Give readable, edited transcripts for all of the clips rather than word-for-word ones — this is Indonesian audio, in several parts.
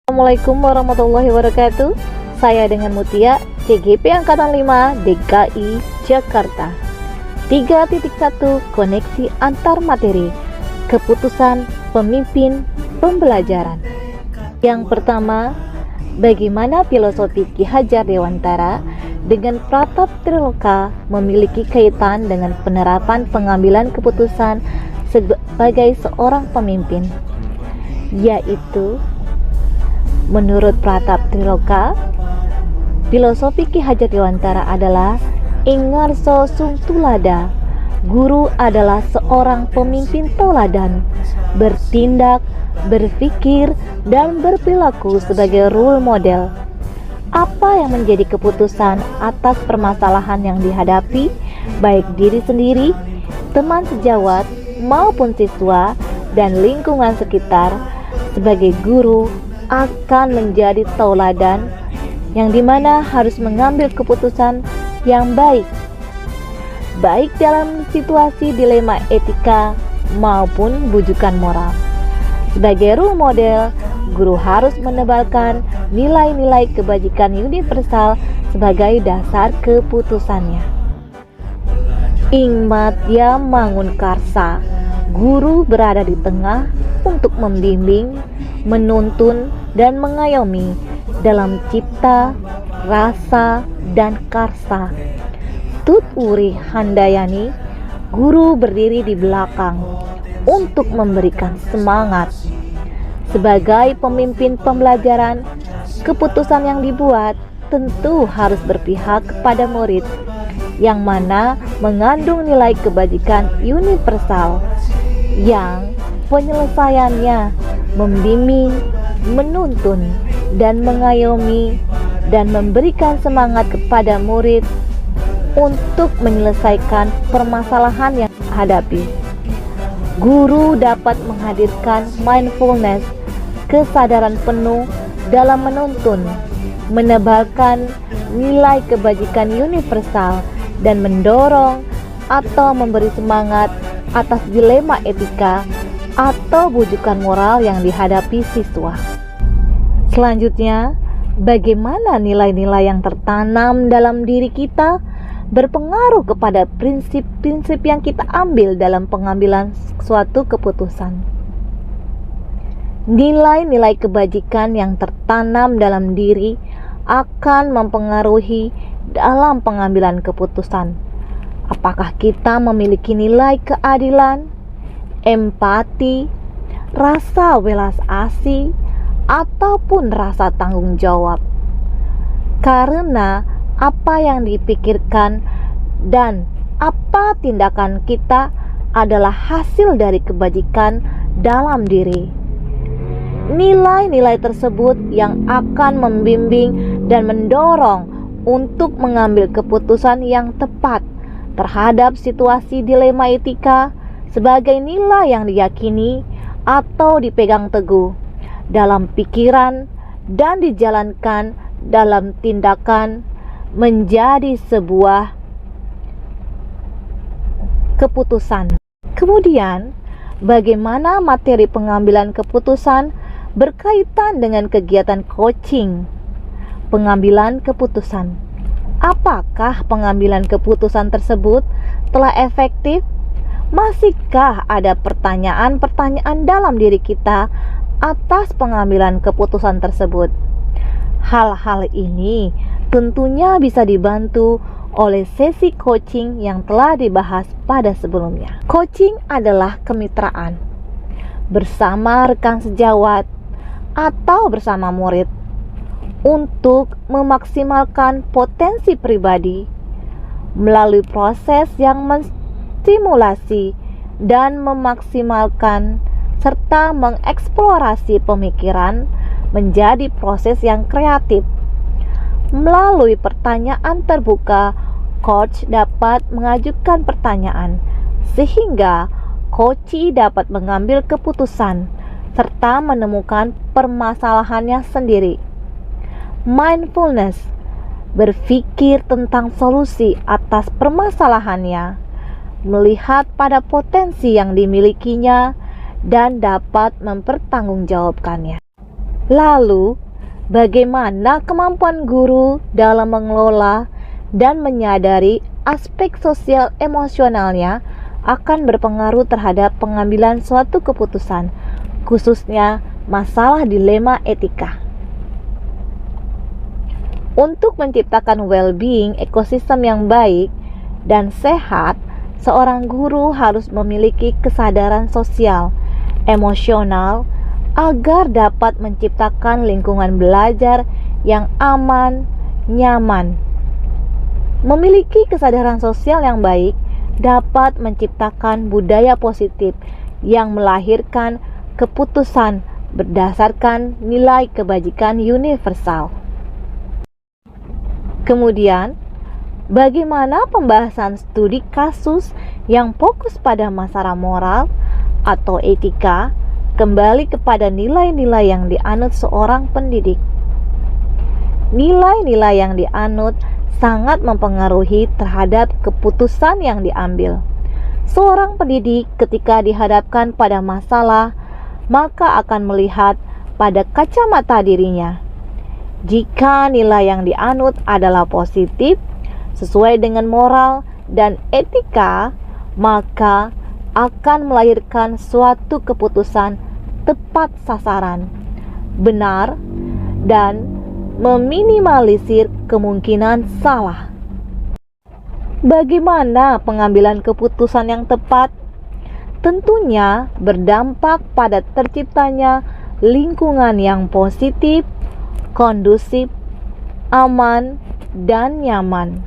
Assalamualaikum warahmatullahi wabarakatuh. Saya dengan Mutia, CGP Angkatan 5 DKI Jakarta. 3.1 Koneksi antar materi. Keputusan pemimpin pembelajaran. Yang pertama, bagaimana filosofi Ki Hajar Dewantara dengan Pratap Triloka memiliki kaitan dengan penerapan pengambilan keputusan sebagai seorang pemimpin, yaitu menurut Pratap Triloka, filosofi Ki Hajar Dewantara adalah Ingarso Sung Tulada. Guru adalah seorang pemimpin teladan, bertindak, berpikir, dan berperilaku sebagai role model. Apa yang menjadi keputusan atas permasalahan yang dihadapi, baik diri sendiri, teman sejawat, maupun siswa, dan lingkungan sekitar, sebagai guru akan menjadi tauladan yang dimana harus mengambil keputusan yang baik dalam situasi dilema etika maupun bujukan moral. Sebagai role model, guru harus menebalkan nilai-nilai kebajikan universal sebagai dasar keputusannya. Ing Madya Mangun Karsa, guru berada di tengah untuk membimbing, menuntun, dan mengayomi dalam cipta, rasa, dan karsa. Tut Wuri Handayani, guru berdiri di belakang untuk memberikan semangat. Sebagai pemimpin pembelajaran, keputusan yang dibuat tentu harus berpihak kepada murid, yang mana mengandung nilai kebajikan universal, yang penyelesaiannya membimbing, menuntun, dan mengayomi, dan memberikan semangat kepada murid untuk menyelesaikan permasalahan yang dihadapi. Guru dapat menghadirkan mindfulness, kesadaran penuh dalam menuntun, menebalkan nilai kebajikan universal, dan mendorong atau memberi semangat atas dilema etika atau bujukan moral yang dihadapi siswa. Selanjutnya, bagaimana nilai-nilai yang tertanam dalam diri kita berpengaruh kepada prinsip-prinsip yang kita ambil dalam pengambilan suatu keputusan. Nilai-nilai kebajikan yang tertanam dalam diri akan mempengaruhi dalam pengambilan keputusan. Apakah kita memiliki nilai keadilan, empati, rasa welas asih, ataupun rasa tanggung jawab? Karena apa yang dipikirkan dan apa tindakan kita adalah hasil dari kebajikan dalam diri. Nilai-nilai tersebut yang akan membimbing dan mendorong untuk mengambil keputusan yang tepat terhadap situasi dilema etika sebagai nilai yang diyakini atau dipegang teguh dalam pikiran dan dijalankan dalam tindakan menjadi sebuah keputusan. Kemudian, bagaimana materi pengambilan keputusan berkaitan dengan kegiatan coaching pengambilan keputusan? Apakah pengambilan keputusan tersebut telah efektif? Masihkah ada pertanyaan-pertanyaan dalam diri kita atas pengambilan keputusan tersebut? Hal-hal ini tentunya bisa dibantu oleh sesi coaching yang telah dibahas pada sebelumnya. Coaching adalah kemitraan bersama rekan sejawat atau bersama murid untuk memaksimalkan potensi pribadi melalui proses yang menstimulasi dan memaksimalkan serta mengeksplorasi pemikiran menjadi proses yang kreatif. Melalui pertanyaan terbuka, coach dapat mengajukan pertanyaan sehingga coachee dapat mengambil keputusan serta menemukan permasalahannya sendiri. Mindfulness, berpikir tentang solusi atas permasalahannya, melihat pada potensi yang dimilikinya, dan dapat mempertanggungjawabkannya. Lalu, bagaimana kemampuan guru dalam mengelola dan menyadari aspek sosial emosionalnya akan berpengaruh terhadap pengambilan suatu keputusan, khususnya masalah dilema etika. Untuk menciptakan well-being ekosistem yang baik dan sehat, seorang guru harus memiliki kesadaran sosial, emosional, agar dapat menciptakan lingkungan belajar yang aman, nyaman. Memiliki kesadaran sosial yang baik dapat menciptakan budaya positif yang melahirkan keputusan berdasarkan nilai kebajikan universal. Kemudian, bagaimana pembahasan studi kasus yang fokus pada masalah moral atau etika kembali kepada nilai-nilai yang dianut seorang pendidik. Nilai-nilai yang dianut sangat mempengaruhi terhadap keputusan yang diambil. Seorang pendidik ketika dihadapkan pada masalah, maka akan melihat pada kacamata dirinya. Jika nilai yang dianut adalah positif, sesuai dengan moral dan etika, maka akan melahirkan suatu keputusan tepat sasaran, benar, dan meminimalisir kemungkinan salah. Bagaimana pengambilan keputusan yang tepat? Tentunya berdampak pada terciptanya lingkungan yang positif, kondusif, aman, dan nyaman.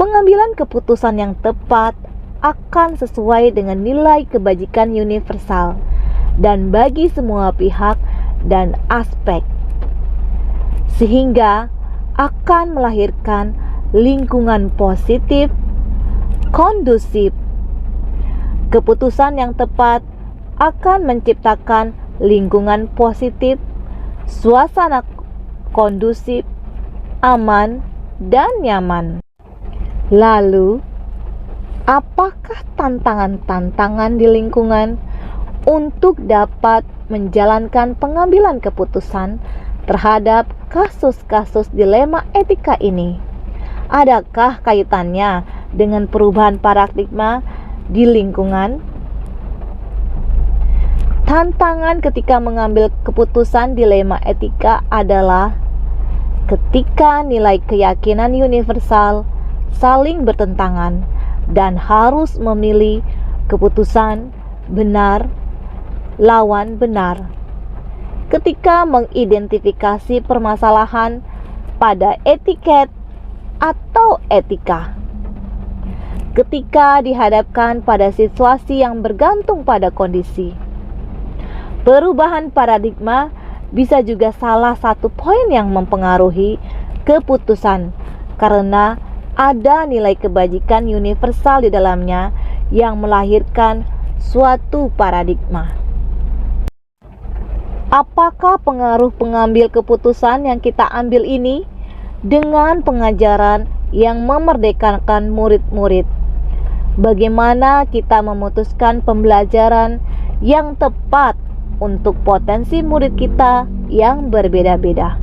Pengambilan keputusan yang tepat akan sesuai dengan nilai kebajikan universal dan bagi semua pihak dan aspek, sehingga akan melahirkan lingkungan positif, kondusif. Keputusan yang tepat akan menciptakan lingkungan positif, suasana kondusif, aman, dan nyaman. Lalu, apakah tantangan-tantangan di lingkungan untuk dapat menjalankan pengambilan keputusan terhadap kasus-kasus dilema etika ini? Adakah kaitannya dengan perubahan paradigma di lingkungan? Tantangan ketika mengambil keputusan dilema etika adalah ketika nilai keyakinan universal saling bertentangan dan harus memilih keputusan benar lawan benar. Ketika mengidentifikasi permasalahan pada etiket atau etika. Ketika dihadapkan pada situasi yang bergantung pada kondisi. Perubahan paradigma bisa juga salah satu poin yang mempengaruhi keputusan karena ada nilai kebajikan universal di dalamnya yang melahirkan suatu paradigma. Apakah pengaruh pengambil keputusan yang kita ambil ini dengan pengajaran yang memerdekakan murid-murid? Bagaimana kita memutuskan pembelajaran yang tepat untuk potensi murid kita yang berbeda-beda?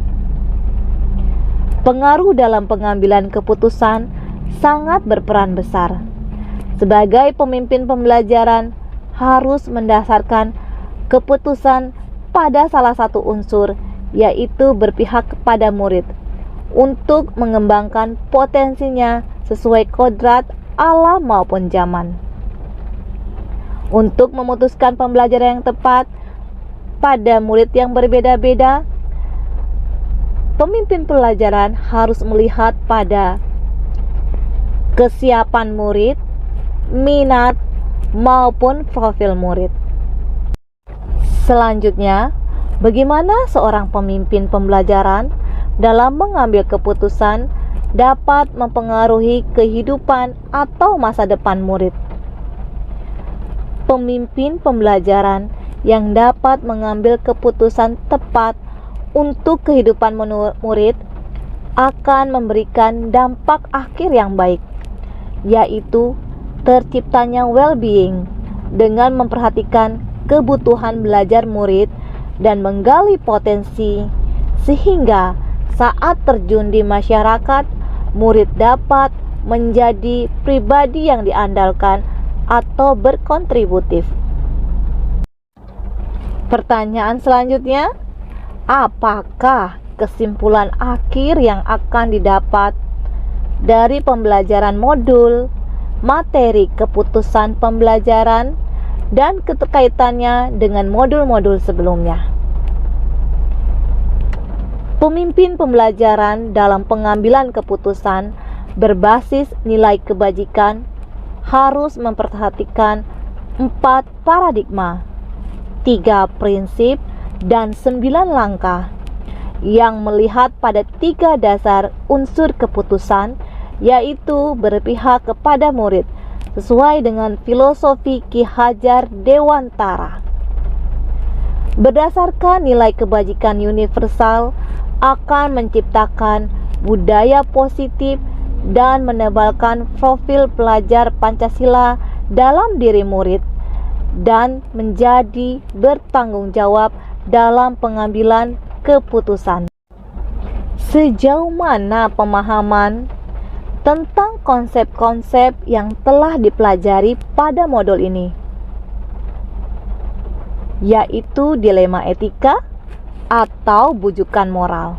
Pengaruh dalam pengambilan keputusan sangat berperan besar. Sebagai pemimpin pembelajaran harus mendasarkan keputusan pada salah satu unsur, yaitu berpihak kepada murid untuk mengembangkan potensinya sesuai kodrat alam maupun zaman. Untuk memutuskan pembelajaran yang tepat pada murid yang berbeda-beda, pemimpin pelajaran harus melihat pada kesiapan murid, minat, maupun profil murid. Selanjutnya, bagaimana seorang pemimpin pembelajaran dalam mengambil keputusan dapat mempengaruhi kehidupan atau masa depan murid. Pemimpin pembelajaran yang dapat mengambil keputusan tepat untuk kehidupan murid akan memberikan dampak akhir yang baik, yaitu terciptanya well-being dengan memperhatikan kebutuhan belajar murid dan menggali potensi sehingga saat terjun di masyarakat, murid dapat menjadi pribadi yang diandalkan atau berkontributif. Pertanyaan selanjutnya, apakah kesimpulan akhir yang akan didapat dari pembelajaran modul, materi keputusan pembelajaran, dan keterkaitannya dengan modul-modul sebelumnya? Pemimpin pembelajaran dalam pengambilan keputusan berbasis nilai kebajikan harus memperhatikan 4 paradigma, 3 prinsip, dan 9 langkah yang melihat pada 3 dasar unsur keputusan, yaitu berpihak kepada murid sesuai dengan filosofi Ki Hajar Dewantara. Berdasarkan nilai kebajikan universal akan menciptakan budaya positif dan menebalkan profil pelajar Pancasila dalam diri murid dan menjadi bertanggung jawab dalam pengambilan keputusan. Sejauh mana pemahaman tentang konsep-konsep yang telah dipelajari pada modul ini, yaitu dilema etika atau bujukan moral,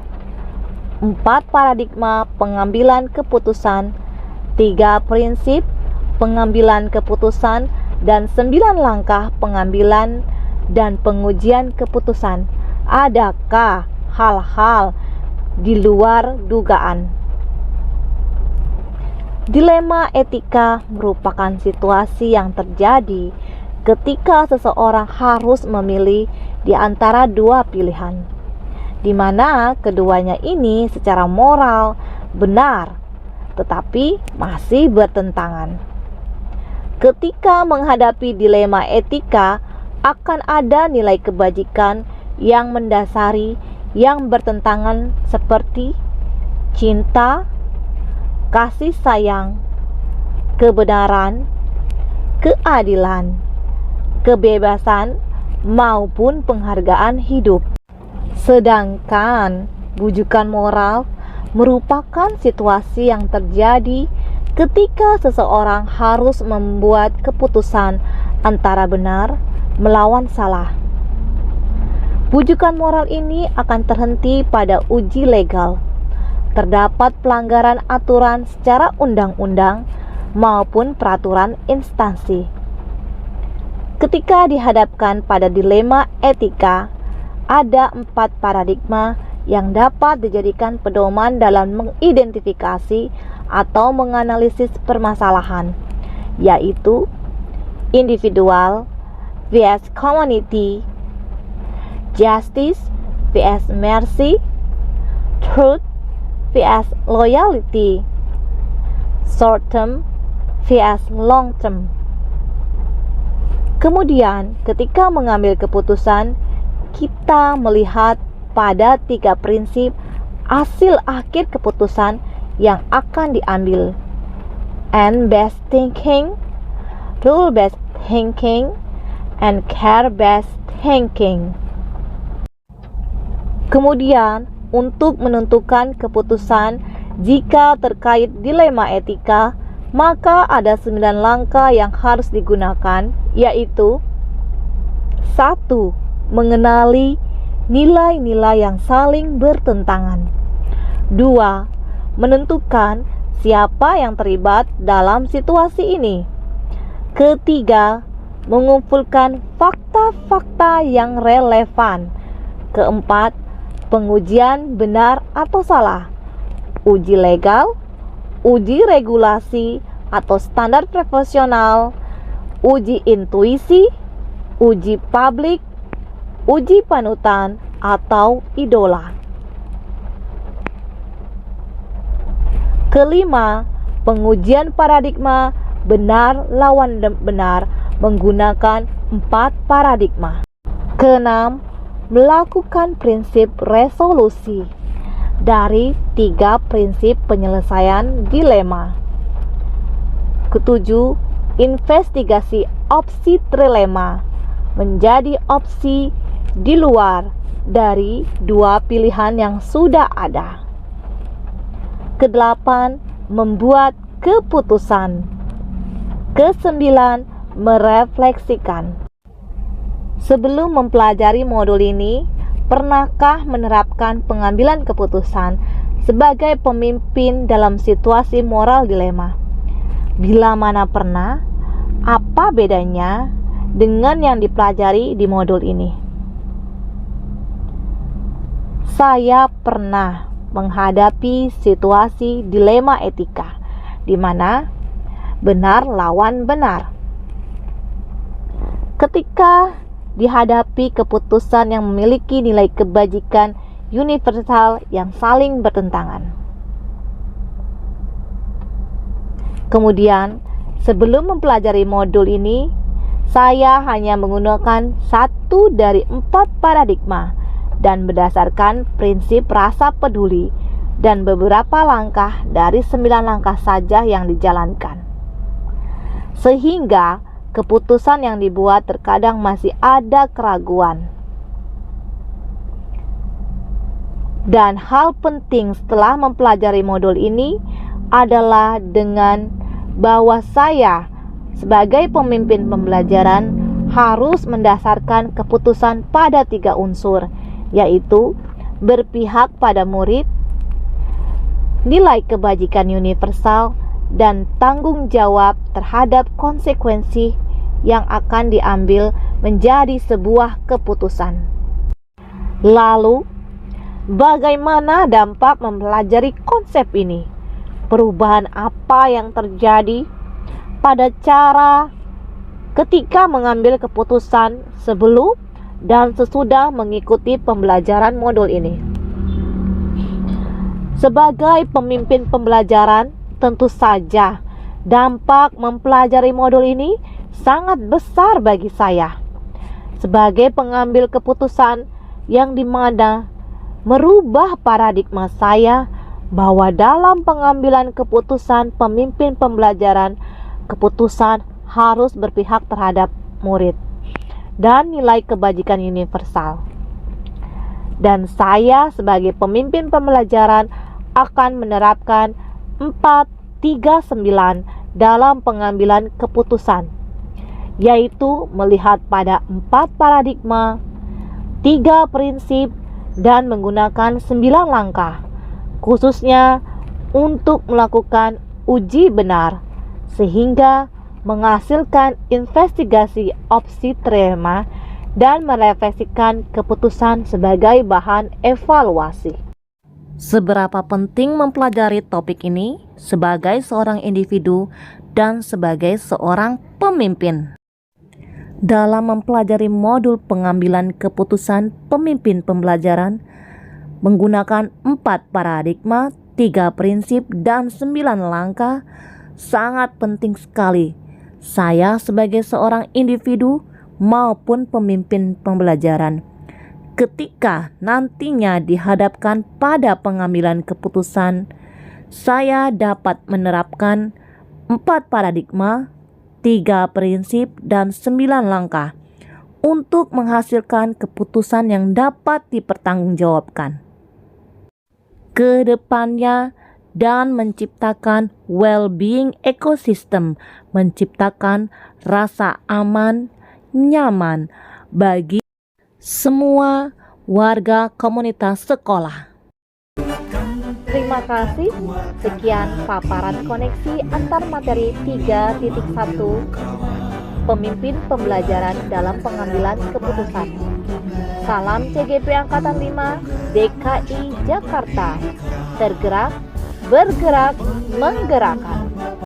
4 paradigma pengambilan keputusan, 3 prinsip pengambilan keputusan, dan 9 langkah pengambilan dan pengujian keputusan. Adakah hal-hal di luar dugaan? Dilema etika merupakan situasi yang terjadi ketika seseorang harus memilih di antara 2 pilihan, di mana keduanya ini secara moral benar, tetapi masih bertentangan. Ketika menghadapi dilema etika, akan ada nilai kebajikan yang mendasari yang bertentangan seperti cinta, kasih sayang, kebenaran, keadilan, kebebasan, maupun penghargaan hidup. Sedangkan bujukan moral merupakan situasi yang terjadi ketika seseorang harus membuat keputusan antara benar melawan salah. Bujukan moral ini akan terhenti pada uji legal. Terdapat pelanggaran aturan secara undang-undang maupun peraturan instansi. Ketika dihadapkan pada dilema etika, ada 4 paradigma yang dapat dijadikan pedoman dalam mengidentifikasi atau menganalisis permasalahan, yaitu individual vs community, justice vs mercy, truth vs loyalty, short term vs long term. Kemudian ketika mengambil keputusan, kita melihat pada 3 prinsip hasil akhir keputusan yang akan diambil: and-based thinking, rule-based thinking, and care-based thinking. Kemudian, untuk menentukan keputusan jika terkait dilema etika, maka ada 9 langkah yang harus digunakan, yaitu 1. Mengenali nilai-nilai yang saling bertentangan. 2. Menentukan siapa yang terlibat dalam situasi ini. Ketiga, mengumpulkan fakta-fakta yang relevan. Keempat, pengujian benar atau salah, uji legal, uji regulasi atau standar profesional, uji intuisi, uji publik, uji panutan atau idola. Kelima, pengujian paradigma benar lawan benar menggunakan 4 paradigma. Keenam, melakukan prinsip resolusi dari 3 prinsip penyelesaian dilema. Ketujuh, investigasi opsi trilema menjadi opsi di luar dari dua pilihan yang sudah ada. Kedelapan, membuat keputusan. Kesembilan, merefleksikan. Sebelum mempelajari modul ini, pernahkah menerapkan pengambilan keputusan sebagai pemimpin dalam situasi moral dilema? Bila mana pernah, apa bedanya dengan yang dipelajari di modul ini? Saya pernah menghadapi situasi dilema etika, di mana benar lawan benar. Ketika dihadapi keputusan yang memiliki nilai kebajikan universal yang saling bertentangan. Kemudian, sebelum mempelajari modul ini, saya hanya menggunakan 1 dari 4 paradigma dan berdasarkan prinsip rasa peduli dan beberapa langkah dari 9 langkah saja yang dijalankan. Sehingga keputusan yang dibuat terkadang masih ada keraguan. Dan hal penting setelah mempelajari modul ini adalah dengan bahwa saya sebagai pemimpin pembelajaran harus mendasarkan keputusan pada 3 unsur, yaitu berpihak pada murid, nilai kebajikan universal, dan tanggung jawab terhadap konsekuensi yang akan diambil menjadi sebuah keputusan. Lalu, bagaimana dampak mempelajari konsep ini? Perubahan apa yang terjadi pada cara ketika mengambil keputusan sebelum dan sesudah mengikuti pembelajaran modul ini? Sebagai pemimpin pembelajaran, tentu saja dampak mempelajari modul ini sangat besar bagi saya. Sebagai pengambil keputusan yang dimana merubah paradigma saya bahwa dalam pengambilan keputusan pemimpin pembelajaran, keputusan harus berpihak terhadap murid dan nilai kebajikan universal. Dan saya sebagai pemimpin pembelajaran akan menerapkan 439 dalam pengambilan keputusan, yaitu melihat pada 4 paradigma, 3 prinsip, dan menggunakan 9 langkah, khususnya untuk melakukan uji benar, sehingga menghasilkan investigasi opsi terima dan merefleksikan keputusan sebagai bahan evaluasi. Seberapa penting mempelajari topik ini sebagai seorang individu dan sebagai seorang pemimpin? Dalam mempelajari modul pengambilan keputusan pemimpin pembelajaran menggunakan 4 paradigma, 3 prinsip, dan 9 langkah, sangat penting sekali saya sebagai seorang individu maupun pemimpin pembelajaran ketika nantinya dihadapkan pada pengambilan keputusan, saya dapat menerapkan 4 paradigma, 3 prinsip, dan 9 langkah untuk menghasilkan keputusan yang dapat dipertanggungjawabkan ke depannya dan menciptakan well-being ekosistem, menciptakan rasa aman, nyaman bagi semua warga komunitas sekolah. Terima kasih. Sekian paparan koneksi antar materi 3.1 pemimpin pembelajaran dalam pengambilan keputusan. Salam CGP Angkatan 5 DKI Jakarta. Tergerak, bergerak, menggerakkan.